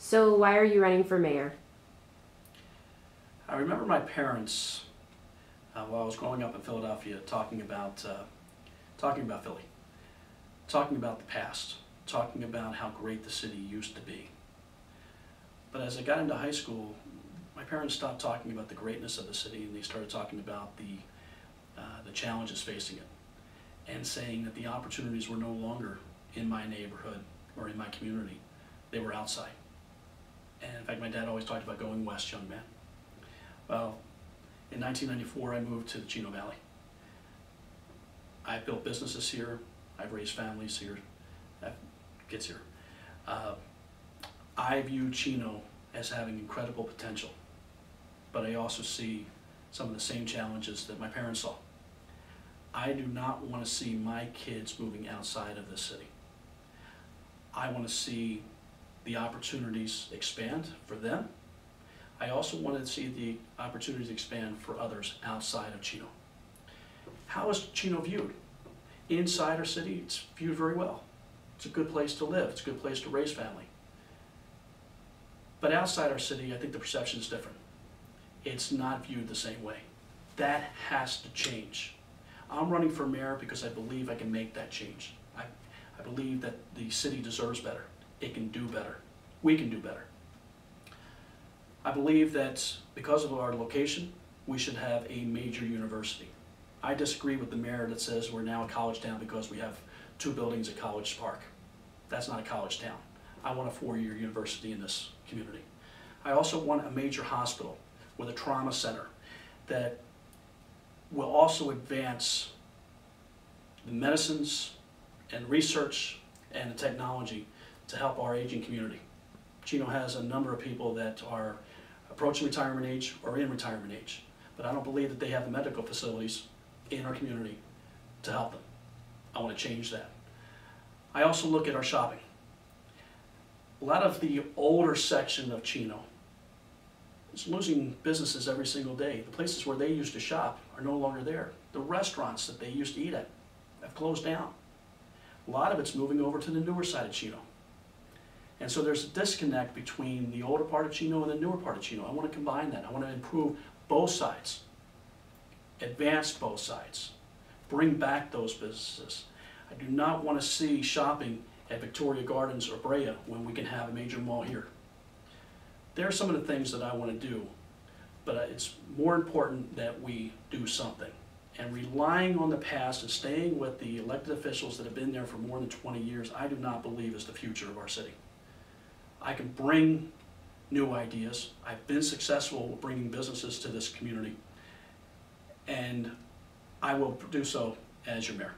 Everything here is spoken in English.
So why are you running for mayor? I remember my parents, while I was growing up in Philadelphia, talking about Philly, talking about the past, talking about how great the city used to be. But as I got into high school, my parents stopped talking about the greatness of the city, and they started talking about the challenges facing it, and saying that the opportunities were no longer in my neighborhood or in my community. They were outside. And in fact, my dad always talked about going west, young man. Well, in 1994, I moved to the Chino Valley. I built businesses here. I've raised families here, kids here. I view Chino as having incredible potential, but I also see some of the same challenges that my parents saw. I do not want to see my kids moving outside of the city. I want to see the opportunities expand for them. I also want to see the opportunities expand for others outside of Chino. How is Chino viewed? Inside our city, it's viewed very well. It's a good place to live. It's a good place to raise family. But outside our city, I think the perception is different. It's not viewed the same way. That has to change. I'm running for mayor because I believe I can make that change. I believe that the city deserves better. It can do better. We can do better. I believe that because of our location, we should have a major university. I disagree with the mayor that says we're now a college town because we have 2 buildings at College Park. That's not a college town. I want a 4-year university in this community. I also want a major hospital with a trauma center that will also advance the medicines and research and the technology to help our aging community. Chino has a number of people that are approaching retirement age or in retirement age, but I don't believe that they have the medical facilities in our community to help them. I want to change that. I also look at our shopping. A lot of the older section of Chino is losing businesses every single day. The places where they used to shop are no longer there. The restaurants that they used to eat at have closed down. A lot of it's moving over to the newer side of Chino. And so there's a disconnect between the older part of Chino and the newer part of Chino. I want to combine that. I want to improve both sides, advance both sides, bring back those businesses. I do not want to see shopping at Victoria Gardens or Brea when we can have a major mall here. There are some of the things that I want to do, but it's more important that we do something. And relying on the past and staying with the elected officials that have been there for more than 20 years, I do not believe is the future of our city. I can bring new ideas. I've been successful with bringing businesses to this community, and I will do so as your mayor.